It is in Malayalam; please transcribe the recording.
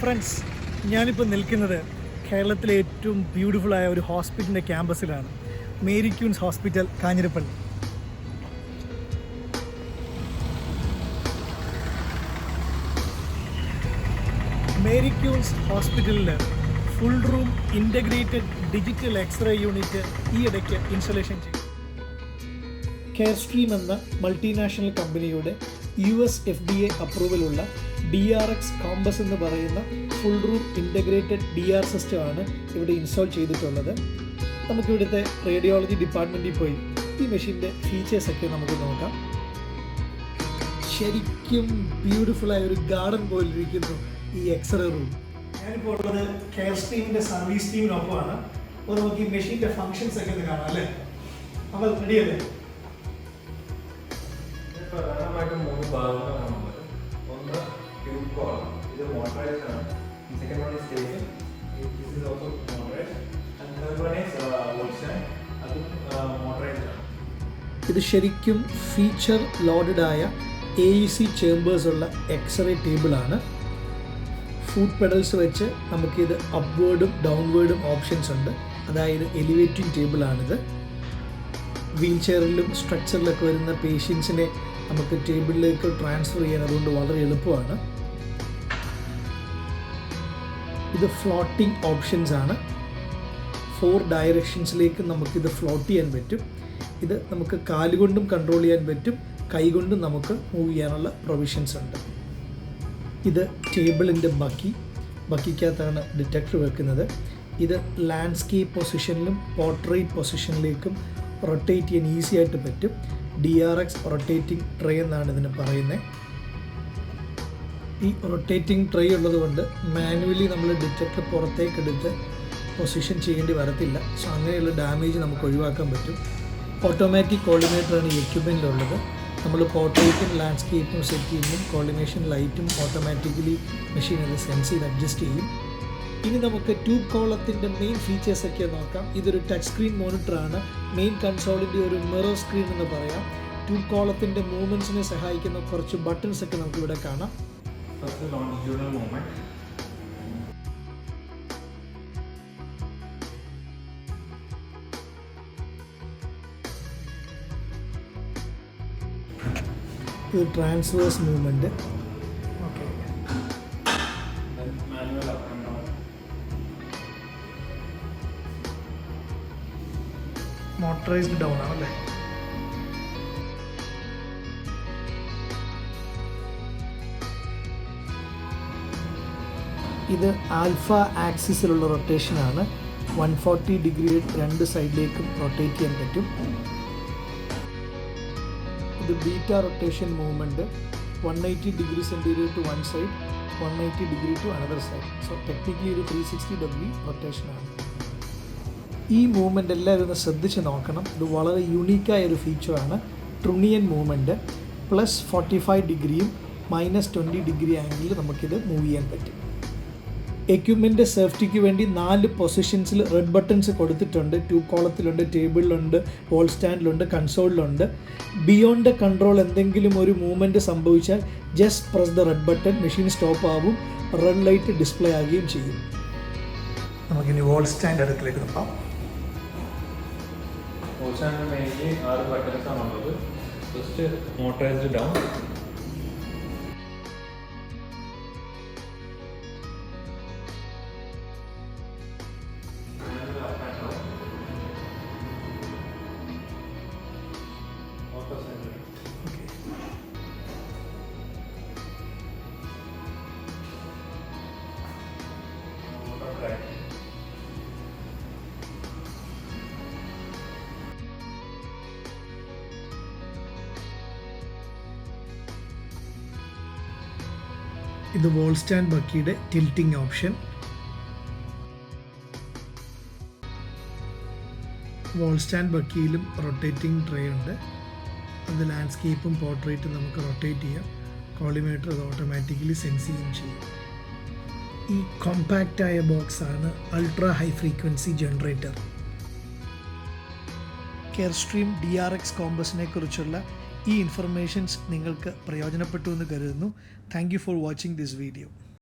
ഫ്രണ്ട്സ്, ഞാനിപ്പോൾ നിൽക്കുന്നത് കേരളത്തിലെ ഏറ്റവും ബ്യൂട്ടിഫുള്ളായ ഒരു ഹോസ്പിറ്റലിൻ്റെ ക്യാമ്പസിലാണ്. Mary Queen's Hospital, Kanjirappally. Mary Queen's ഹോസ്പിറ്റലിൽ full room integrated digital x ray unit ഈ ഇടയ്ക്ക് ഇൻസ്റ്റലേഷൻ ചെയ്തു. കെയർസ്ട്രീം എന്ന മൾട്ടിനാഷണൽ കമ്പനിയുടെ FDA അപ്രൂവലുള്ള DRX കോമ്പസ് എന്ന് പറയുന്ന ഫുൾ റൂം ഇൻ്റഗ്രേറ്റഡ് DR സിസ്റ്റമാണ് ഇവിടെ ഇൻസ്റ്റാൾ ചെയ്തിട്ടുള്ളത്. നമുക്കിവിടുത്തെ റേഡിയോളജി ഡിപ്പാർട്ട്മെൻറ്റിൽ പോയി ഈ മെഷീൻ്റെ ഫീച്ചേഴ്സൊക്കെ നമുക്ക് നോക്കാം. ശരിക്കും ബ്യൂട്ടിഫുള്ളായ ഒരു ഗാർഡൻ പോലിരിക്കുന്നു ഈ എക്സ്റേ റൂം. ഞാനിപ്പോൾ ഉള്ളത് കെയർസ്ട്രീമിൻ്റെ സർവീസ് ടീമിനൊപ്പമാണ്. അപ്പോൾ നമുക്ക് ഈ മെഷീൻ്റെ ഫങ്ഷൻസ് ഒക്കെ ഒന്ന് കാണാം അല്ലേ? നമ്മൾ റെഡിയല്ലേ? പ്രധാനമായിട്ടും 3 ഭാഗങ്ങളാണുള്ളത്. ഒന്ന് ട്യൂബ് കോളം, ഇത് മോട്ടറൈസ്ഡ് ആണ്. Second one is station, this is also motorised. And third one is wall stand, അതും മോട്ടറൈസ്ഡ് ആണ്. ഇത് ശരിക്കും ഫീച്ചർ ലോഡഡ് ആയ AEC ചേമ്പേഴ്സ് ഉള്ള എക്സ്റേ ടേബിളാണ്. ഫുഡ് പെഡൽസ് വെച്ച് നമുക്കിത് അപ്വേർഡും ഡൗൺവേർഡും ഓപ്ഷൻസ് ഉണ്ട്. അതായത് എലിവേറ്റിംഗ് ടേബിളാണിത്. വീൽ ചെയറിലും സ്ട്രക്ചറിലൊക്കെ വരുന്ന പേഷ്യൻസിനെ നമുക്ക് ടേബിളിലേക്ക് ട്രാൻസ്ഫർ ചെയ്യാൻ അതുകൊണ്ട് വളരെ എളുപ്പമാണ്. ഇത് ഫ്ലോട്ടിംഗ് ഓപ്ഷൻസ് ആണ്. 4 ഡയറക്ഷൻസിലേക്ക് നമുക്കിത് ഫ്ലോട്ട് ചെയ്യാൻ പറ്റും. ഇത് നമുക്ക് കാലുകൊണ്ടും കൺട്രോൾ ചെയ്യാൻ പറ്റും, കൈകൊണ്ടും നമുക്ക് മൂവ് ചെയ്യാനുള്ള പ്രൊവിഷൻസ് ഉണ്ട്. ഇത് ടേബിളിൻ്റെ ബക്കിക്കകത്താണ് ഡിറ്റക്ടർ വെക്കുന്നത്. ഇത് ലാൻഡ്സ്കേപ്പ് പൊസിഷനിലും പോർട്രേറ്റ് പൊസിഷനിലേക്കും റൊട്ടേറ്റ് ചെയ്യാൻ ഈസി ആയിട്ട് പറ്റും. DRX റൊട്ടേറ്റിംഗ് ട്രേ എന്നാണ് ഇതിന് പറയുന്നത്. ഈ റൊട്ടേറ്റിംഗ് ട്രേ ഉള്ളതുകൊണ്ട് മാനുവലി നമ്മൾ ഡിറ്റക്ടർ പുറത്തേക്കെടുത്ത് പൊസിഷൻ ചെയ്യേണ്ടി വരത്തില്ല. സോ അങ്ങനെയുള്ള ഡാമേജ് നമുക്ക് ഒഴിവാക്കാൻ പറ്റും. ഓട്ടോമാറ്റിക് കോർഡിനേറ്ററാണ് ഈ എക്യുപ്മെൻറ്റിലുള്ളത്. നമ്മൾ പോർട്രേറ്റും ലാൻഡ്സ്കേപ്പും സെറ്റ് ചെയ്യുമ്പോൾ കോർഡിനേഷൻ ലൈറ്റും ഓട്ടോമാറ്റിക്കലി മെഷീൻ അത് സെൻസ് ചെയ്ത് അഡ്ജസ്റ്റ് ചെയ്യും. ഇനി നമുക്ക് ട്യൂബ് കോളത്തിൻ്റെ മെയിൻ ഫീച്ചേഴ്സൊക്കെ നോക്കാം. ഇതൊരു ടച്ച് സ്ക്രീൻ മോണിറ്ററാണ്. മെയിൻ കൺസോളിൻ്റെ ഒരു മിറർ സ്ക്രീൻ എന്ന് പറയാം. ട്യൂബ് കോളത്തിൻ്റെ മൂവ്മെൻറ്റ്സിനെ സഹായിക്കുന്ന കുറച്ച് ബട്ടൺസ് ഒക്കെ നമുക്കിവിടെ കാണാം. ഫസ്റ്റ് ലോഞ്ചിറ്റ്യൂഡൽ മൂവ്മെൻറ്റ്, ഇത് transverse movement, manual up and down, motorised down ആണല്ലേ. ഇത് ആൽഫ ആക്സിസിലുള്ള റൊട്ടേഷനാണ്. 140 ഡിഗ്രി 2 സൈഡിലേക്കും റൊട്ടേറ്റ് ചെയ്യാൻ പറ്റും. ഇത് beta rotation movement, 180 degree centigrade to one side, 180 degree to another side. So technically ഒരു 360 ഡിഗ്രി റൊട്ടേഷനാണ്. ഈ മൂവ്മെൻറ്റ് എല്ലാവരും ഒന്ന് ശ്രദ്ധിച്ച് നോക്കണം. ഇത് വളരെ യുണീക്കായ ഒരു ഫീച്ചറാണ്. ട്രുണിയൻ മൂവ്മെൻറ്റ് +45 ഡിഗ്രിയും -20 ഡിഗ്രി ആംഗിളിൽ നമുക്കിത് മൂവ് ചെയ്യാൻ പറ്റും. എക്യുപ്മെൻ്റ് സേഫ്റ്റിക്ക് വേണ്ടി 4 പൊസിഷൻസിൽ റെഡ് ബട്ടൺസ് കൊടുത്തിട്ടുണ്ട്. ട്യൂബ് കോളത്തിലുണ്ട്, ടേബിളിലുണ്ട്, വോൾ സ്റ്റാൻഡിലുണ്ട്, കൺസോളിലുണ്ട്. ബിയോണ്ട് ദ കൺട്രോൾ എന്തെങ്കിലും ഒരു മൂവ്മെൻറ്റ് സംഭവിച്ചാൽ just press the red button, machine stop ആവും, റെഡ് ലൈറ്റ് ഡിസ്പ്ലേ ആകുകയും ചെയ്യും. നമുക്കിനി വോൾ സ്റ്റാൻഡ് അടുക്കിലേക്ക് നോക്കാം. വോൾസ്റ്റാൻഡിന് മെയിൻലി 6 ബട്ടൺസ് ആണുള്ളത്. ഫസ്റ്റ് മോട്ടറൈസ്ഡ് ഡൗൺ, ഇത് വോൾ സ്റ്റാൻഡ് ബക്കിയുടെ ടിൽറ്റിംഗ് ഓപ്ഷൻ. വോൾ സ്റ്റാൻഡ് ബക്കിയിലും റൊട്ടേറ്റിംഗ് ട്രേ ഉണ്ട്. അത് ലാൻഡ്സ്കേപ്പും പോർട്രേറ്റും നമുക്ക് റൊട്ടേറ്റ് ചെയ്യാം. കോളിമേറ്റർ അത് ഓട്ടോമാറ്റിക്കലി സെൻസ് ചെയ്യുകയും ചെയ്യും. ഈ കോമ്പാക്റ്റായ ബോക്സാണ് ultra high frequency generator. Carestream DRX കോമ്പസിനെ കുറിച്ചുള്ള ഈ ഇൻഫർമേഷൻസ് നിങ്ങൾക്ക് പ്രയോജനപ്പെട്ടു എന്ന് കരുതുന്നു. Thank you for watching this video.